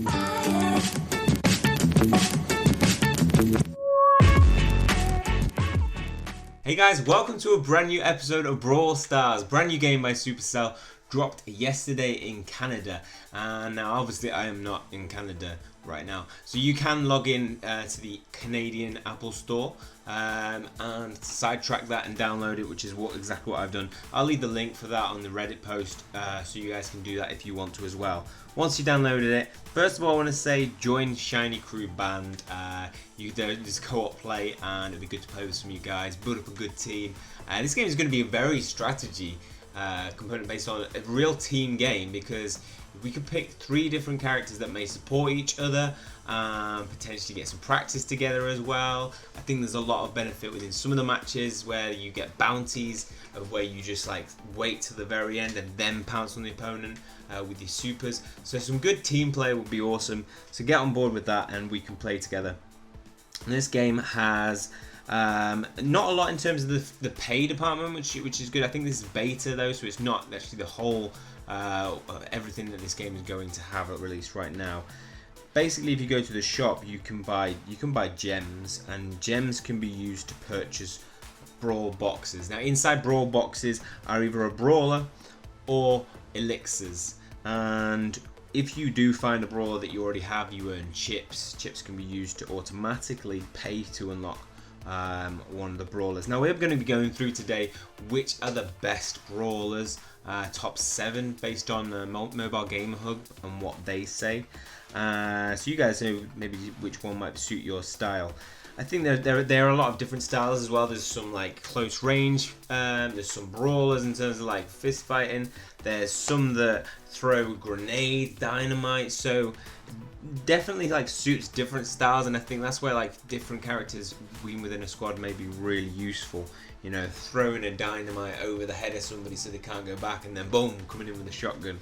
Hey guys, welcome to a brand new episode of Brawl Stars. Brand new game by SUPERCELL, dropped yesterday in Canada. And now obviously I am not in Canada right now. So you can log in to the Canadian Apple Store and sidetrack that and download it, which is exactly what I've done. I'll leave the link for that on the Reddit post so you guys can do that if you want to as well. Once you downloaded it, first of all I want to say join Shiny Crew Band. There's co-op play and it'll be good to play with some of you guys, build up a good team. This game is going to be a very strategy component based on a real team game, because we could pick 3 different characters that may support each other, potentially get some practice together as well. I think there's a lot of benefit within some of the matches where you get bounties of where you just like wait to the very end and then pounce on the opponent with your supers. So some good team play would be awesome. So get on board with that and we can play together. And this game has not a lot in terms of the pay department, which is good. I think this is beta though, so it's not actually the whole everything that this game is going to have at release right now. Basically, if you go to the shop, you can buy gems, and gems can be used to purchase Brawl boxes. Now, inside Brawl boxes are either a Brawler or elixirs, and if you do find a Brawler that you already have, you earn chips. Chips can be used to automatically pay to unlock one of the Brawlers. Now we're going to be going through today which are the best Brawlers, top 7 based on Mobile Gamer Hub and what they say. So you guys know maybe which one might suit your style. I think there are a lot of different styles as well. There's some like close range, there's some Brawlers in terms of like fist fighting, there's some that throw grenade, dynamite, so definitely like suits different styles, and I think that's where like different characters within a squad may be really useful. You know, throwing a dynamite over the head of somebody so they can't go back, and then boom, coming in with a shotgun.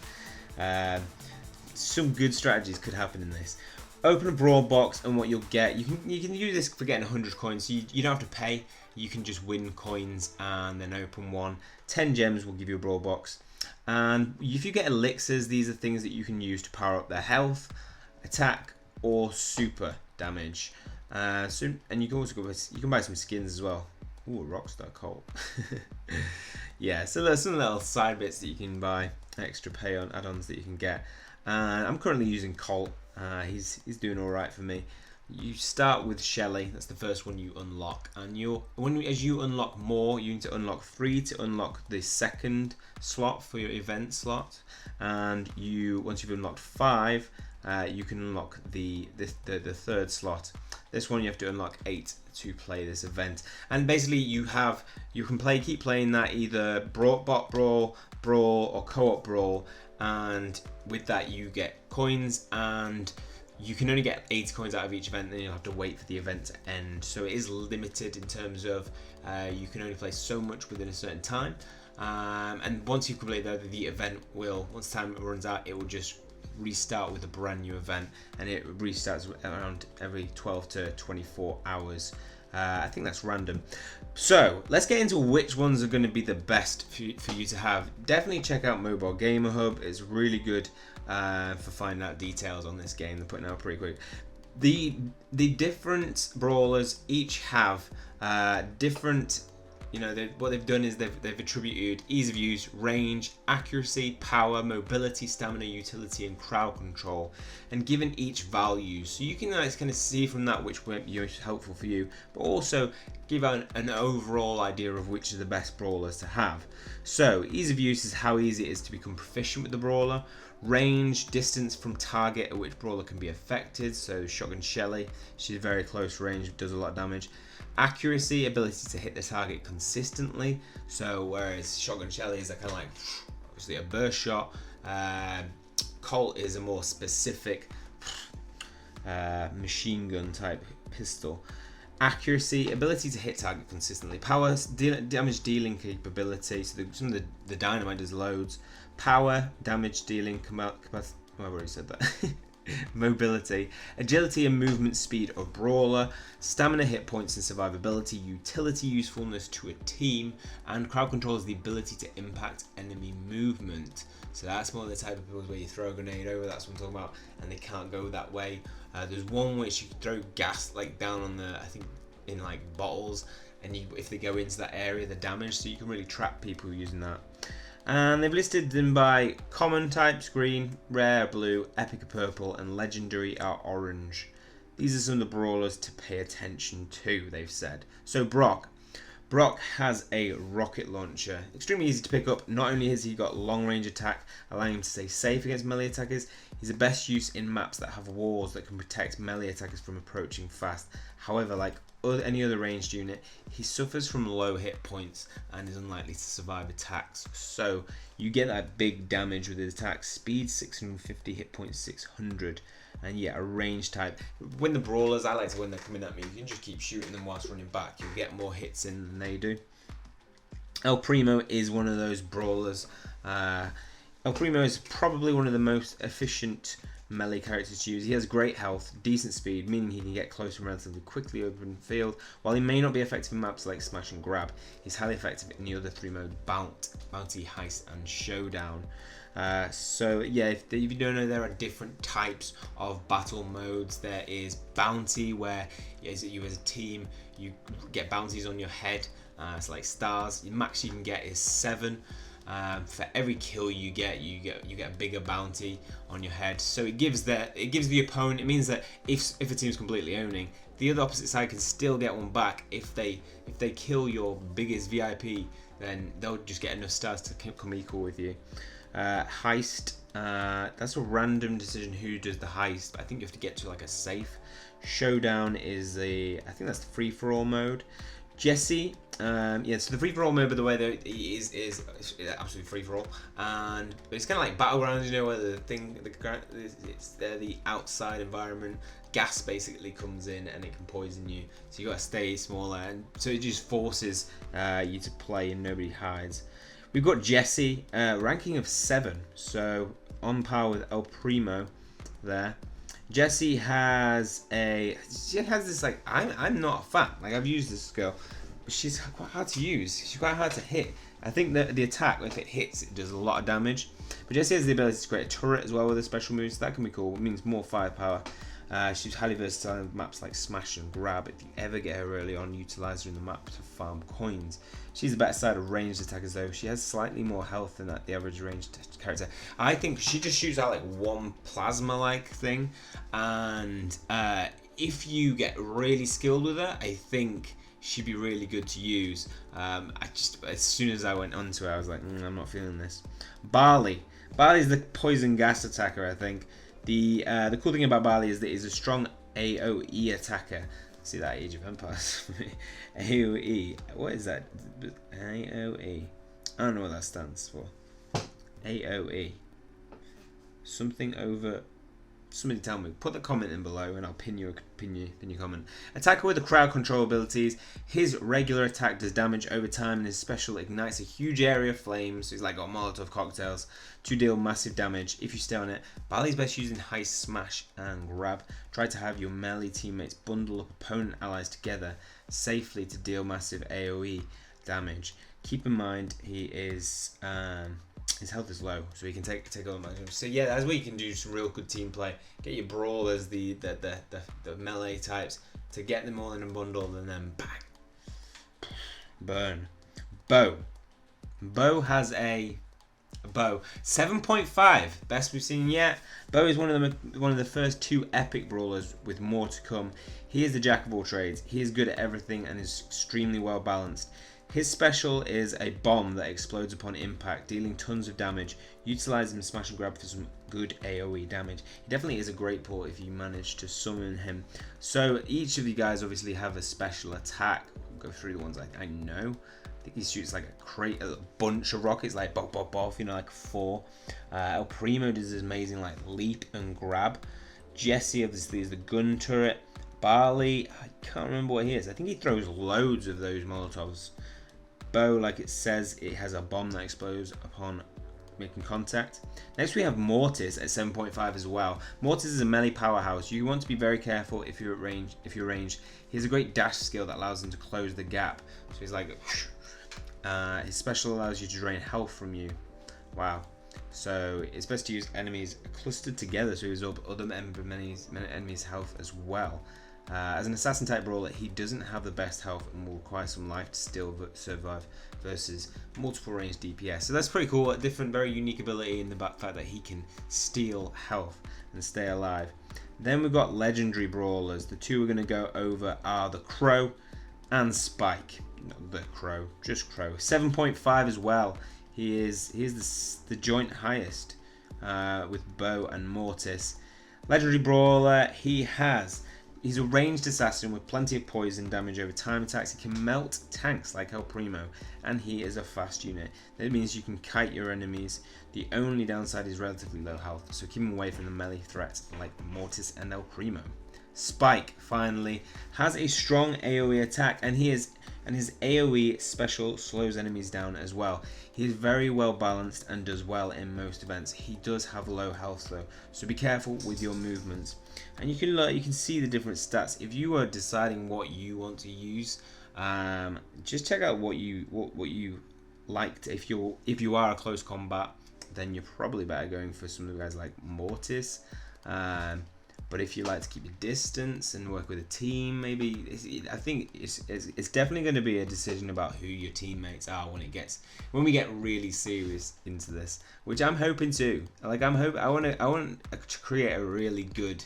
Some good strategies could happen in this. Open a Brawl box, and what you'll get, you can use this for getting 100 coins. So you don't have to pay. You can just win coins and then open one. 10 gems will give you a Brawl box. And if you get elixirs, these are things that you can use to power up their health, attack, or super damage. And you can also buy some skins as well. Ooh, a Rockstar Colt. Yeah, so there's some little side bits that you can buy, extra pay on add-ons that you can get. And I'm currently using Colt. He's doing all right for me. You start with Shelly. That's the first one you unlock, and as you unlock more, you need to unlock 3 to unlock the second slot for your event slot. And once you've unlocked 5, you can unlock the third slot. This one you have to unlock 8 to play this event. And basically you can keep playing that either bot brawl, or co-op brawl, and with that you get coins, and you can only get 80 coins out of each event, then you'll have to wait for the event to end. So it is limited in terms of you can only play so much within a certain time. And once you've completed the event once time runs out, it will just restart with a brand new event, and it restarts around every 12 to 24 hours. I think that's random. So let's get into which ones are going to be the best for you to have. Definitely check out Mobile Gamer Hub. It's really good for finding out details on this game. They're putting out pretty quick. The different Brawlers each have different. You know, what they've done is they've attributed ease of use, range, accuracy, power, mobility, stamina, utility, and crowd control, and given each value. So you can kind of see from that which might be helpful for you, but also give out an overall idea of which are the best Brawlers to have. So ease of use is how easy it is to become proficient with the Brawler. Range, distance from target at which Brawler can be affected. So Shotgun Shelly, she's very close range, does a lot of damage. Accuracy, ability to hit the target consistently. So whereas Shotgun Shelly is kind of like obviously a burst shot, Colt is a more specific machine gun type pistol. Accuracy, ability to hit target consistently. Power, damage dealing capability. So some of the dynamite does loads. Power, damage dealing capacity. I've already said that. mobility, agility and movement speed of Brawler, stamina, hit points and survivability, utility, usefulness to a team, and crowd control is the ability to impact enemy movement. So that's more the type of build where you throw a grenade over, that's what I'm talking about, and they can't go that way. There's one which you can throw gas like down on the, I think in like bottles, and if they go into that area, the damage, so you can really trap people using that. And they've listed them by common types: green, rare blue, epic purple, and legendary are orange. These are some of the brawlers to pay attention to, they've said. So Brock has a rocket launcher, extremely easy to pick up. Not only has he got long range attack, allowing him to stay safe against melee attackers, he's the best use in maps that have walls that can protect melee attackers from approaching fast. However, like any other ranged unit, he suffers from low hit points and is unlikely to survive attacks. So you get that big damage with his attack, speed 650, hit points 600. And yeah, a range type. When the brawlers, I like to when they're coming at me, you can just keep shooting them whilst running back. You'll get more hits in than they do. El Primo is one of those brawlers. El Primo is probably one of the most efficient melee characters to use. He has great health, decent speed, meaning he can get close and relatively quickly open field. While he may not be effective in maps like Smash and Grab, he's highly effective in the other three modes: Bounty, Heist, and Showdown. So yeah, if you don't know, there are different types of battle modes. There is Bounty, where you as a team, you get bounties on your head. It's like stars. The max you can get is 7. For every kill you get a bigger bounty on your head. So it gives the opponent. It means that if a team's completely owning, the other opposite side can still get one back. If they kill your biggest VIP, then they'll just get enough stars to come equal with you. Heist. That's a random decision who does the heist. But I think you have to get to like a safe. Showdown is I think that's the free for all mode. Jesse, yeah, so the free for all mode, by the way, though, is absolutely free for all, and it's kind of like battlegrounds, you know, where it's the outside environment, gas basically comes in and it can poison you, so you got to stay smaller, and so it just forces you to play and nobody hides. We've got Jesse, ranking of 7, so on par with El Primo there. Jessie has this like, I'm not a fan, like I've used this girl, but she's quite hard to use. She's quite hard to hit. I think that the attack, if it hits, it does a lot of damage. But Jessie has the ability to create a turret as well with her special moves, so that can be cool. It means more firepower. She's highly versatile in maps like Smash and Grab. If you ever get her early on, utilize her in the map to farm coins. She's the better side of ranged attackers though. She has slightly more health than the average ranged character. I think she just shoots out like one plasma-like thing, and if you get really skilled with her, I think she'd be really good to use. As soon as I went onto her, I was like, I'm not feeling this. Barley's the poison gas attacker, I think. The cool thing about Barley is that he's a strong AoE attacker. See that Age of Empires? AoE. What is that? AoE. I don't know what that stands for. AoE. Something over. Somebody tell me. Put the comment in below and I'll pin your comment. Attacker with the crowd control abilities. His regular attack does damage over time, and his special ignites a huge area of flames. So he's like got Molotov cocktails to deal massive damage if you stay on it. Barley's best used in Heist, Smash, and Grab. Try to have your melee teammates bundle up opponent allies together safely to deal massive AoE damage. Keep in mind he is his health is low, so he can take all the damage. So yeah, that's where you can do some real good team play. Get your brawlers, the melee types, to get them all in a bundle, and then bang, burn. Bo has a bow 7.5, best we've seen yet. Bo is one of the first 2 epic brawlers with more to come. He is the jack of all trades. He is good at everything and is extremely well balanced. His special is a bomb that explodes upon impact, dealing tons of damage. Utilize him, Smash and Grab for some good AoE damage. He definitely is a great port if you manage to summon him. So each of you guys obviously have a special attack. We'll go through the ones I know. I think he shoots like a bunch of rockets, like bop bop bop, you know, like 4. El Primo does this amazing like leap and grab. Jesse obviously is the gun turret. Barley, I can't remember what he is. I think he throws loads of those Molotovs. Bo, like it says, it has a bomb that explodes upon making contact. Next we have Mortis at 7.5 as well. Mortis is a melee powerhouse. You want to be very careful if you're at range. He has a great dash skill that allows him to close the gap. So he's like, his special allows you to drain health from you. Wow. So it's best to use enemies clustered together so he absorbs other enemies' health as well. As an assassin type brawler, he doesn't have the best health and will require some life to still survive versus multiple range DPS. So that's pretty cool. A different, very unique ability in the fact that he can steal health and stay alive. Then we've got legendary brawlers. The two we're going to go over are the Crow and Spike. Not the Crow, just Crow. 7.5 as well. He is the joint highest with Bow and Mortis. Legendary brawler. He's a ranged assassin with plenty of poison damage over time attacks. He can melt tanks like El Primo, and he is a fast unit. That means you can kite your enemies. The only downside is relatively low health, so keep him away from the melee threats like Mortis and El Primo. Spike finally has a strong AoE attack, and his AoE special slows enemies down as well. He is very well balanced and does well in most events. He does have low health though, so be careful with your movements. And you can see the different stats. If you are deciding what you want to use, just check out what you liked. If you are a close combat, then you're probably better going for some of the guys like Mortis. But if you like to keep your distance and work with a team, maybe I think it's definitely going to be a decision about who your teammates are when we get really serious into this, which I'm hoping to. Like I want to create a really good,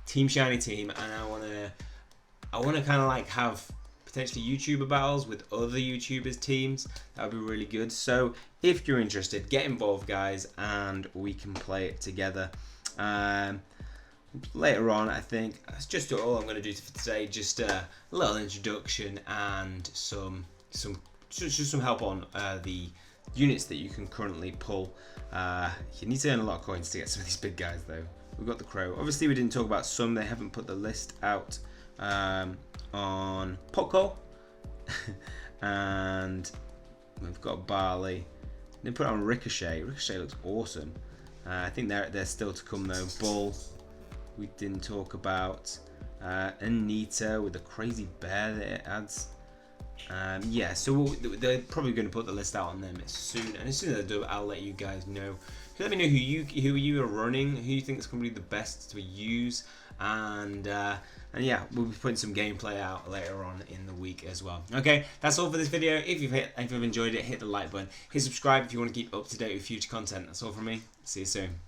Team Shiny team, and I want to kind of like have potentially YouTuber battles with other YouTubers teams. That would be really good. So if you're interested, get involved, guys, and we can play it together. Later on, I think that's just all I'm going to do for today. Just a little introduction and some help on the units that you can currently pull. You need to earn a lot of coins to get some of these big guys though. We've got the Crow. Obviously we didn't talk about some. They haven't put the list out on Popcall. And we've got Barley. They put it on Ricochet. Ricochet looks awesome. I think they're still to come though. Bull. We didn't talk about Anita with the crazy bear that it adds. Yeah, so they're probably going to put the list out on them soon, and as soon as they do, I'll let you guys know. Let me know who you are running, who you think is going to be the best to use, and yeah, we'll be putting some gameplay out later on in the week as well. Okay, that's all for this video. If you've enjoyed it, hit the like button, hit subscribe if you want to keep up to date with future content. That's all from me. See you soon.